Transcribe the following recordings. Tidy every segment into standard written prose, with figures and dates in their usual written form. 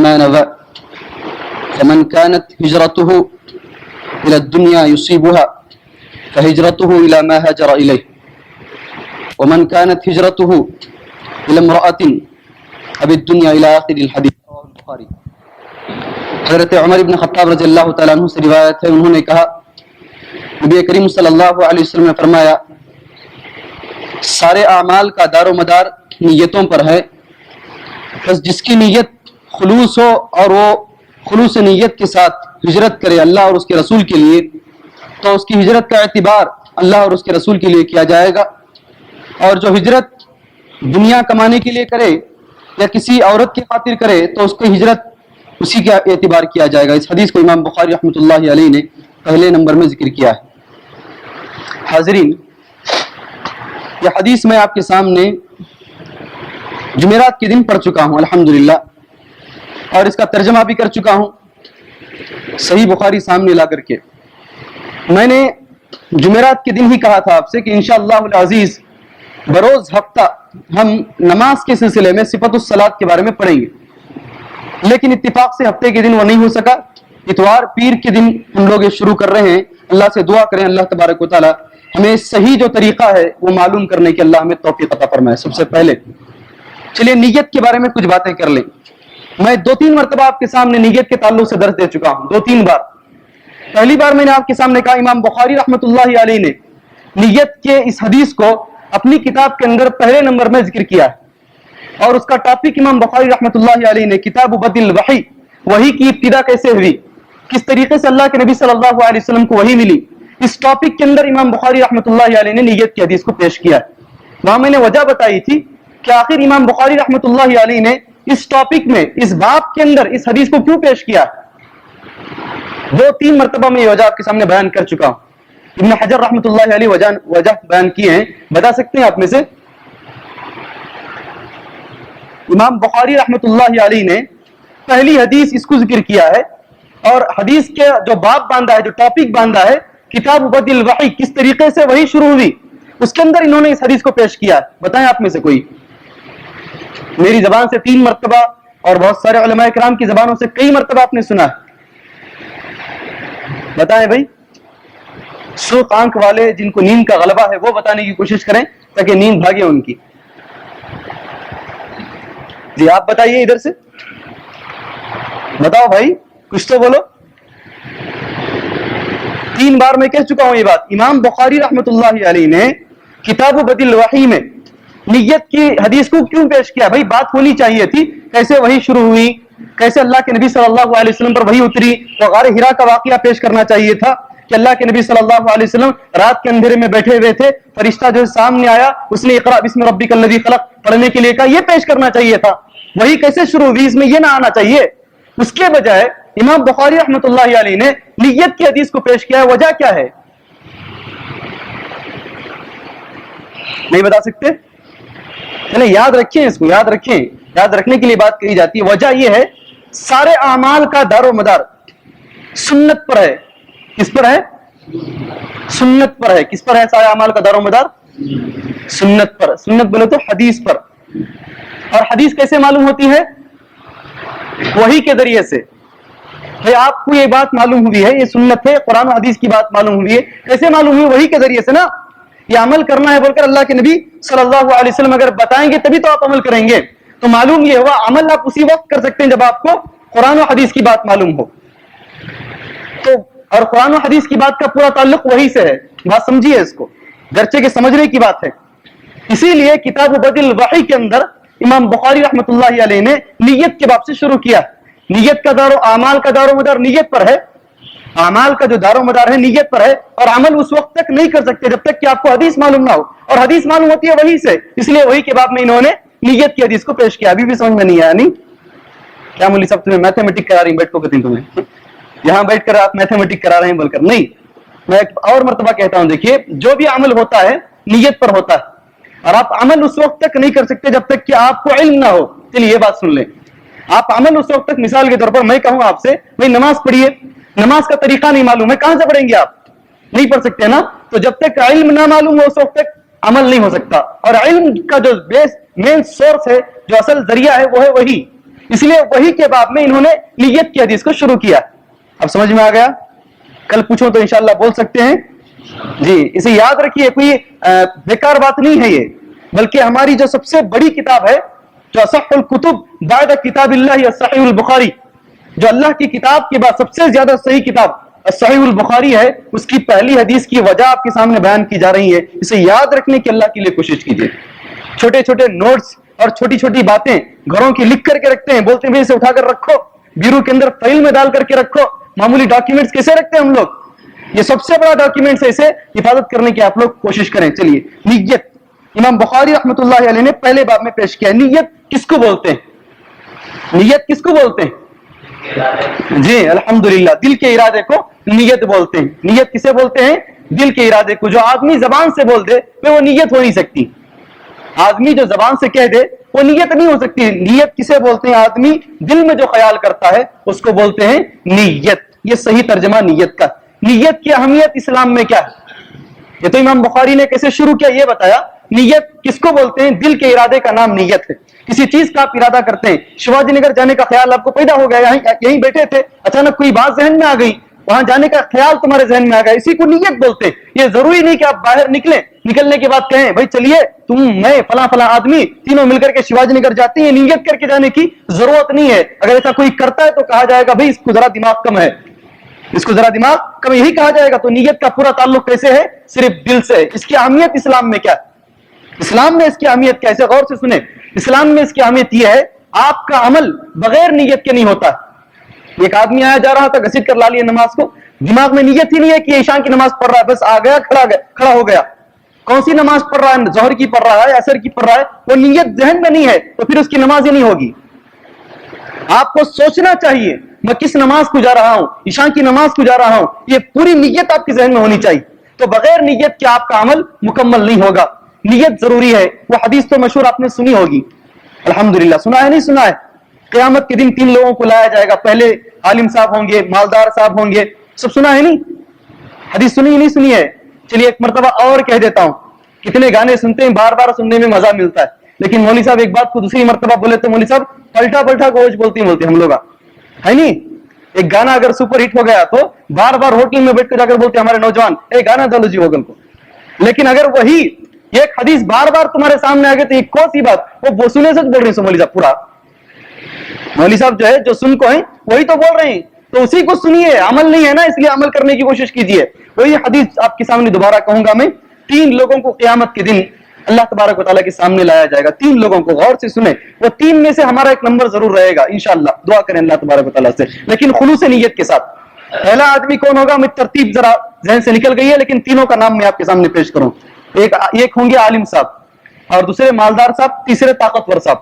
ما نوى فمن كانت هجرته إلى الدنيا يصيبها فهجرته إلى ما هاجر إليه ومن كانت هجرته إلى امرأة أبي الدنيا إلى آخر الحديث. رواه البخاري. حضرت عمر بن خطاب رضی اللہ تعالیٰ عنہ سے روایت ہے، انہوں نے کہا نبی کریم صلی اللہ علیہ وسلم نے فرمایا سارے اعمال کا دار و مدار نیتوں پر ہے، بس جس کی نیت خلوص ہو اور وہ خلوص نیت کے ساتھ ہجرت کرے اللہ اور اس کے رسول کے لیے تو اس کی ہجرت کا اعتبار اللہ اور اس کے رسول کے لیے کیا جائے گا، اور جو ہجرت دنیا کمانے کے لیے کرے یا کسی عورت کی خاطر کرے تو اس کی ہجرت اسی کا اعتبار کیا جائے گا. اس حدیث کو امام بخاری رحمۃ اللہ علیہ نے پہلے نمبر میں ذکر کیا ہے. حاضرین، یہ حدیث میں آپ کے سامنے جمعرات کے دن پڑھ چکا ہوں الحمدللہ، اور اس کا ترجمہ بھی کر چکا ہوں صحیح بخاری سامنے لا کر کے. میں نے جمعرات کے دن ہی کہا تھا آپ سے کہ انشاءاللہ العزیز بروز ہفتہ ہم نماز کے سلسلے میں صفت الصلاۃ کے بارے میں پڑھیں گے، لیکن اتفاق سے ہفتے کے دن وہ نہیں ہو سکا. اتوار پیر کے دن ہم لوگ یہ شروع کر رہے ہیں. اللہ سے دعا کریں اللہ تبارک و تعالی ہمیں صحیح جو طریقہ ہے وہ معلوم کرنے کی اللہ ہمیں توفیق عطا فرمائے. سب سے پہلے چلیے نیت کے بارے میں کچھ باتیں کر لیں. میں 2-3 مرتبہ آپ کے سامنے نیت کے تعلق سے درس دے چکا ہوں، 2-3 بار. پہلی بار میں نے آپ کے سامنے کہا امام بخاری رحمۃ اللہ علیہ نے نیت کے اس حدیث کو اپنی کتاب کے اندر پہلے نمبر میں ذکر کیا ہے، اور اس کا ٹاپک امام بخاری رحمۃ اللہ علیہ نے کتاب بدء الوحی، وحی کی ابتدا کیسے ہوئی، کس طریقے سے اللہ کے نبی صلی اللہ علیہ وسلم کو وحی ملی، اس ٹاپک کے اندر امام بخاری رحمۃ اللہ علیہ نے نیت کی حدیث کو پیش کیا ہے. وہاں میں نے وجہ بتائی تھی کہ آخر امام بخاری رحمۃ اللہ علیہ نے اس ٹاپک میں اس باب کے اندر اس حدیث کو کیوں پیش کیا. 2-3 مرتبہ میں یہ وجہ آپ کے سامنے بیان کر چکا ہوں. ابن حجر رحمۃ اللہ علیہ وجہ بیان کیے ہیں، بتا سکتے ہیں آپ میں سے؟ امام بخاری رحمۃ اللہ علیہ نے پہلی حدیث اس کو ذکر کیا ہے، اور حدیث کے جو باب باندھا ہے، جو ٹاپک باندھا ہے کتاب بدء الوحی، کس طریقے سے وحی شروع ہوئی، اس کے اندر انہوں نے اس حدیث کو پیش کیا ہے. بتائیں آپ میں سے کوئی؟ میری زبان سے 3 مرتبہ اور بہت سارے علماء کرام کی زبانوں سے کئی مرتبہ آپ نے سنا ہے. بتائیں بھائی. سرخ آنکھ والے جن کو نیند کا غلبہ ہے وہ بتانے کی کوشش کریں تاکہ نیند بھاگے ان کی. جی آپ بتائیے ادھر سے، بتاؤ بھائی کچھ تو بولو. 3 بار میں کہہ چکا ہوں یہ بات. امام بخاری رحمۃ اللہ علیہ نے کتاب بدء الوحی میں نیت کی حدیث کو کیوں پیش کیا؟ بھائی بات ہونی چاہیے تھی کیسے وحی شروع ہوئی، کیسے اللہ کے نبی صلی اللہ علیہ وسلم پر وحی اتری. تو غار حرا کا واقعہ پیش کرنا چاہیے تھا کہ اللہ کے نبی صلی اللہ علیہ وسلم رات کے اندھیرے میں بیٹھے ہوئے تھے، فرشتہ جو سامنے آیا اس نے اقرا بسم ربک الذی خلق پڑھنے کے لیے کہا. یہ پیش کرنا چاہیے تھا. وہی کیسے شروع ہوئی اس میں یہ نہ آنا چاہیے. اس کے بجائے امام بخاری رحمۃ اللہ علیہ نے نیت کی حدیث کو پیش کیا ہے. وجہ کیا ہے؟ نہیں بتا سکتے؟ چلیں یاد رکھیں، اس کو یاد رکھیں. یاد رکھنے کے لیے بات کہی جاتی ہے. وجہ یہ ہے سارے اعمال کا دار و مدار سنت پر ہے. کس پر ہے؟ سنت پر ہے. کس پر ہے سارے اعمال کا دار و مدار؟ سنت پر. سنت بولے تو حدیث پر. اور حدیث کیسے معلوم ہوتی ہے؟ وحی کے ذریعے سے. بھائی آپ کو یہ بات معلوم ہوئی ہے، یہ سنت ہے، قرآن و حدیث کی بات معلوم ہوئی ہے. کیسے معلوم ہوئی؟ وحی کے ذریعے سے نا. یہ عمل کرنا ہے بول کر اللہ کے نبی صلی اللہ علیہ وسلم اگر بتائیں گے تبھی تو آپ عمل کریں گے. تو معلوم یہ ہوا عمل آپ اسی وقت کر سکتے ہیں جب آپ کو قرآن و حدیث کی بات معلوم ہو. تو اور قرآن و حدیث کی بات کا پورا تعلق وحی سے ہے. بات سمجھیے اس کو، گرچہ کہ سمجھنے کی بات ہے. اسی لیے کتاب بدء الوحی کے اندر امام بخاری رحمۃ اللہ علیہ نے نیت کے باب سے شروع کیا. نیت کا دار و اعمال کا دار و مدار نیت پر ہے. اعمال کا جو دار و مدار ہے نیت پر ہے، اور عمل اس وقت تک نہیں کر سکتے جب تک کہ آپ کو حدیث معلوم نہ ہو. اور حدیث معلوم ہوتی ہے وحی سے. اس لیے وحی کے باب میں انہوں نے نیت کی حدیث کو پیش کیا. ابھی بھی سمجھ میں نہیں آیا؟ نہیں کیا مولوی صاحب تمہیں میتھمیٹک کرا رہی ہیں؟ بیٹھ کو کہتی تمہیں یہاں بیٹھ کر آپ میتھمیٹک کرا رہے ہیں بول کر. نہیں، میں ایک اور مرتبہ کہتا ہوں، دیکھیے جو بھی عمل ہوتا ہے نیت پر ہوتا ہے، اور آپ عمل اس وقت تک نہیں کر سکتے جب تک کہ آپ کو علم نہ ہو. چلیے یہ بات سن لیں. آپ عمل اس وقت تک، مثال کے طور پر میں کہوں آپ سے بھائی نماز پڑھیے، نماز کا طریقہ نہیں معلوم ہے، کہاں سے پڑھیں گے؟ آپ نہیں پڑھ سکتے نا. تو جب تک علم نہ معلوم ہو اس وقت تک عمل نہیں ہو سکتا. اور علم کا جو بیس مین سورس ہے، جو اصل ذریعہ ہے وہ ہے وحی. اس لیے وہی کے باب میں انہوں نے نیت کی حدیث کو شروع کیا. اب سمجھ میں آ گیا؟ کل پوچھو تو انشاءاللہ بول سکتے ہیں. جی اسے یاد رکھیے, کوئی بیکار بات نہیں ہے یہ, بلکہ ہماری جو سب سے بڑی کتاب ہے, جو اصح الکتب بعد کتاب اللہ صحیح البخاری, جو اللہ کی کتاب کے بعد سب سے زیادہ صحیح کتاب صحیح البخاری ہے, اس کی پہلی حدیث کی وجہ آپ کے سامنے بیان کی جا رہی ہے. اسے یاد رکھنے کی اللہ کے لیے کوشش کیجیے. چھوٹے چھوٹے نوٹس اور چھوٹی چھوٹی باتیں گھروں کی لکھ کر کے رکھتے ہیں, بولتے ہیں اسے اٹھا کر رکھو, بیرو کے اندر فائل میں ڈال کر کے رکھو. معمولی ڈاکیومنٹس کیسے رکھتے ہیں ہم لوگ, یہ سب سے بڑا ڈاکیومنٹس ہے, اسے حفاظت کرنے کی آپ لوگ کوشش کریں. چلیے, نیت امام بخاری رحمۃ اللہ علیہ نے پہلے باب میں پیش کیا. نیت کس کو بولتے ہیں؟ نیت کس کو بولتے ہیں؟ جی الحمدللہ, دل کے ارادے کو نیت بولتے ہیں. نیت کسے بولتے ہیں؟ دل کے ارادے کو. جو آدمی زبان سے بول دے وہ نیت ہو نہیں سکتی. آدمی جو زبان سے کہہ دے وہ نیت نہیں ہو سکتی. نیت کسے بولتے ہیں؟ آدمی دل میں جو خیال کرتا ہے اس کو بولتے ہیں نیت. یہ صحیح ترجمہ نیت کا. نیت کی اہمیت اسلام میں کیا ہے, یہ تو امام بخاری نے کیسے شروع کیا یہ بتایا. نیت کس کو بولتے ہیں؟ دل کے ارادے کا نام نیت ہے. کسی چیز کا آپ ارادہ کرتے ہیں, شیواجی نگر جانے کا خیال آپ کو پیدا ہو گیا, یہیں بیٹھے تھے, اچانک کوئی بات ذہن میں آ گئی, وہاں جانے کا خیال تمہارے ذہن میں آ گیا, اسی کو نیت بولتے ہیں. یہ ضروری نہیں کہ آپ باہر نکلیں, نکلنے کے بعد کہیں بھائی چلیے تم میں فلاں فلاں آدمی تینوں مل کر کے شیواجی نگر جاتے ہیں. نیت کر کے جانے کی ضرورت نہیں ہے. اگر ایسا کوئی کرتا ہے تو کہا جائے گا بھائی اس کو ذرا دماغ کم ہے, اس کو ذرا دماغ کم, یہی کہا جائے گا. تو نیت کا پورا تعلق کیسے ہے؟ صرف دل سے ہے. اس کی اہمیت اسلام میں کیا ہے؟ اسلام میں اس کی اہمیت کیا ہے؟ غور سے سنیں. اسلام میں اس کی اہمیت یہ ہے, آپ کا عمل بغیر نیت کے نہیں ہوتا. ایک آدمی آیا جا رہا تھا, گھسیٹ کر لا لیا نماز کو, دماغ میں نیت ہی نہیں ہے کہ عشاء کی نماز پڑھ رہا ہے, بس آ گیا کھڑا ہو گیا. کون سی نماز پڑھ رہا ہے؟ ظہر کی پڑھ رہا ہے, عصر کی پڑھ رہا ہے, وہ نیت ذہن میں نہیں ہے, تو پھر اس کی نماز ہی نہیں ہوگی. آپ کو سوچنا چاہیے میں کس نماز کو جا رہا ہوں, عشاء کی نماز کو جا رہا ہوں, یہ پوری نیت آپ کے ذہن میں ہونی چاہیے. تو بغیر نیت کے آپ کا عمل مکمل نہیں ہوگا. نیت ضروری ہے. وہ حدیث تو مشہور آپ نے سنی ہوگی, الحمدللہ. سنا ہے نہیں سنا ہے؟ قیامت کے دن 3 لوگوں کو لایا جائے گا. پہلے عالم صاحب ہوں گے, مالدار صاحب ہوں گے. سب سنا ہے نہیں؟ حدیث سنی نہیں سنی ہے؟ چلیے ایک مرتبہ اور کہہ دیتا ہوں. کتنے گانے سنتے ہیں, بار بار سننے میں مزہ ملتا ہے, لیکن مولوی صاحب ایک بات کو دوسری مرتبہ بولے تو مولوی صاحب پلٹا گوش بولتے ہم لوگ, ہے نہیں؟ ایک گانا اگر سپر ہٹ ہو گیا تو بار بار ہوٹل میں بیٹھ کر جا کر بولتے ہمارے نوجوان ایک گانا ڈالو جی ہوگل کو. لیکن اگر وہی ایک حدیث بار بار تمہارے سامنے آ گئی تو یہ کون سی بات, وہ سنے سے بول رہے ہیں مولوی صاحب. پورا مولوی صاحب جو ہے جو سن کو ہیں وہی تو بول رہے ہیں, تو اسی کو سنیے. عمل نہیں ہے نا, اس لیے عمل کرنے کی کوشش کیجیے. وہی حدیث آپ کے سامنے دوبارہ کہوں گا میں. 3 لوگوں کو قیامت کے دن اللہ تبارک و تعالیٰ کے سامنے لایا جائے گا. 3 لوگوں کو, غور سے سنیں. وہ 3 میں سے ہمارا ایک نمبر ضرور رہے گا انشاءاللہ. دعا کریں اللہ تبارک و تعالیٰ سے, لیکن خلوص نیت کے ساتھ. پہلا آدمی کون ہوگا؟ میں ترتیب ذرا ذہن سے نکل گئی ہے, لیکن تینوں کا نام میں آپ کے سامنے پیش کروں. ایک ہوں گے عالم صاحب, اور دوسرے مالدار صاحب, تیسرے طاقتور صاحب.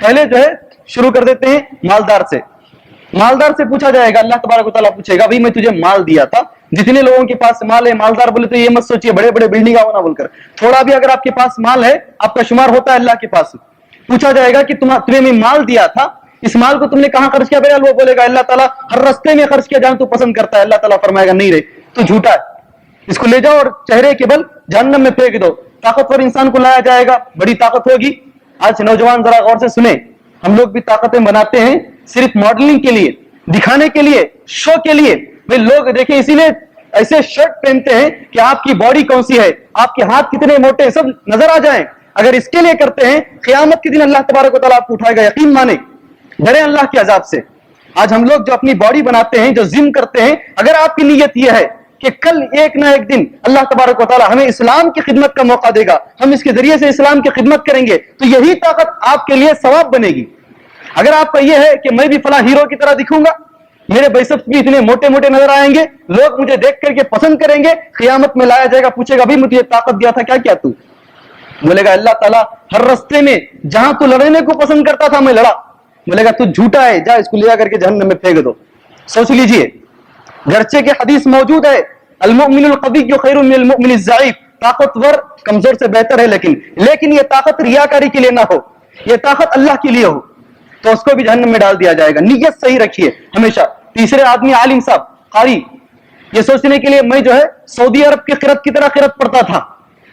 پہلے جو ہے شروع کر دیتے ہیں مالدار سے. مالدار سے پوچھا جائے گا, اللہ تبارک و تعالیٰ پوچھے گا بھائی میں تجھے مال دیا تھا, جتنے لوگوں کے پاس مال ہے, مالدار بولے تو یہ مت سوچیے بڑے بڑے بلڈنگ ہونا بول کر, تھوڑا بھی اگر آپ کے پاس مال ہے آپ کا شمار ہوتا ہے اللہ کے پاس. پوچھا جائے گا کہ تمہیں میں مال دیا تھا, اس مال کو تم نے کہاں خرچ کیا؟ بھائی وہ بولے گا اللہ تعالیٰ ہر رستے میں خرچ کیا جانا تو پسند کرتا ہے. اللہ تعالیٰ فرمائے گا نہیں رے تو جھوٹا ہے, اس کو لے جاؤ اور چہرے کے بل جہنم میں پھینک دو. طاقتور انسان کو لایا جائے گا, بڑی طاقت ہوگی. آج نوجوان ذرا غور سے سنیں, ہم لوگ بھی طاقتیں بناتے ہیں صرف ماڈلنگ کے لیے, دکھانے کے لیے, شو کے لیے. بھائی لوگ دیکھیں اسی لیے ایسے شرٹ پہنتے ہیں کہ آپ کی باڈی کون سی ہے, آپ کے ہاتھ کتنے موٹے, سب نظر آ جائیں. اگر اس کے لیے کرتے ہیں قیامت کے دن اللہ تبارک و تعالیٰ آپ کو اٹھائے گا. یقین مانیں, ڈریں اللہ کے عذاب سے. آج ہم لوگ جو اپنی باڈی بناتے ہیں, جو جم کرتے ہیں, اگر آپ کی نیت یہ ہے کہ کل ایک نہ ایک دن اللہ تبارک و تعالیٰ ہمیں اسلام کی خدمت کا موقع دے گا, ہم اس کے ذریعے سے اسلام کی خدمت کریں گے, تو یہی طاقت آپ کے لیے ثواب بنے گی. اگر آپ کا یہ ہے کہ میں بھی فلاں ہیرو کی طرح دکھوں گا, میرے بائسپس بھی اتنے موٹے موٹے نظر آئیں گے, لوگ مجھے دیکھ کر کے پسند کریں گے, قیامت میں لایا جائے گا, پوچھے گا بھائی مجھے طاقت دیا تھا کیا کیا تو؟ بولے گا اللہ تعالیٰ ہر رستے میں جہاں تو لڑنے کو پسند کرتا تھا میں لڑا. بولے گا تو جھوٹا ہے, جا اس کو لے جا کر کے جہنم میں پھینک دو. سوچ لیجئے, گرچہ کہ حدیث موجود ہے المؤمن القوی خیر من المؤمن الضعیف, طاقتور کمزور سے بہتر ہے, لیکن یہ طاقت ریاکاری کے لیے نہ ہو, یہ طاقت اللہ کے لیے ہو, تو اس کو بھی جہنم میں ڈال دیا جائے گا. نیت صحیح رکھیے ہمیشہ. تیسرے آدمی عالم صاحب, قاری. یہ سوچنے کے لیے میں جو ہے سعودی عرب کی قرات کی طرح قرات پڑھتا تھا,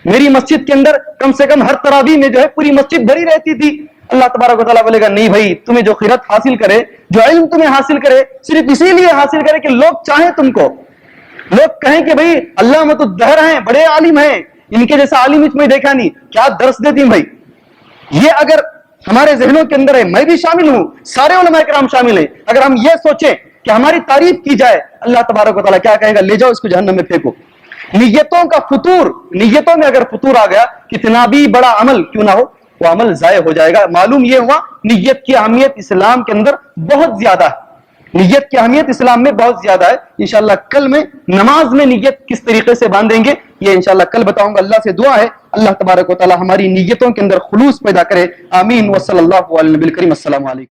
میری مسجد کے اندر کم سے کم ہر تراویح میں جو ہے پوری مسجد بھری رہتی تھی, اللہ تبارک و تعالیٰ بولے گا نہیں بھائی، تمہیں جو خیرت حاصل کرے، جو علم تمہیں حاصل کرے، صرف اسی لیے حاصل کرے کہ لوگ چاہیں تم کو، لوگ کہیں کہ بھائی علامۃ الدہر ہیں، بڑے عالم ہیں، ان کے جیسا عالم میں دیکھا نہیں، کیا درس دیتی ہیں بھائی. یہ اگر ہمارے ذہنوں کے اندر ہے، میں بھی شامل ہوں، سارے علماء کرام شامل ہیں، اگر ہم یہ سوچیں کہ ہماری تعریف کی جائے، اللہ تبارک و تعالیٰ کیا کہے گا؟ لے جاؤ اس کو جہنم میں پھینکو. نیتوں کا فطور، نیتوں میں اگر فطور آ گیا، کتنا بھی بڑا عمل کیوں نہ ہو وہ عمل ضائع ہو جائے گا. معلوم یہ ہوا نیت کی اہمیت اسلام کے اندر بہت زیادہ ہے، نیت کی اہمیت اسلام میں بہت زیادہ ہے. انشاءاللہ کل میں نماز میں نیت کس طریقے سے باندھیں گے یہ انشاءاللہ کل بتاؤں گا. اللہ سے دعا ہے اللہ تبارک و تعالی ہماری نیتوں کے اندر خلوص پیدا کرے. آمین. وصلی اللہ علی نبی الکریم. السلام علیکم.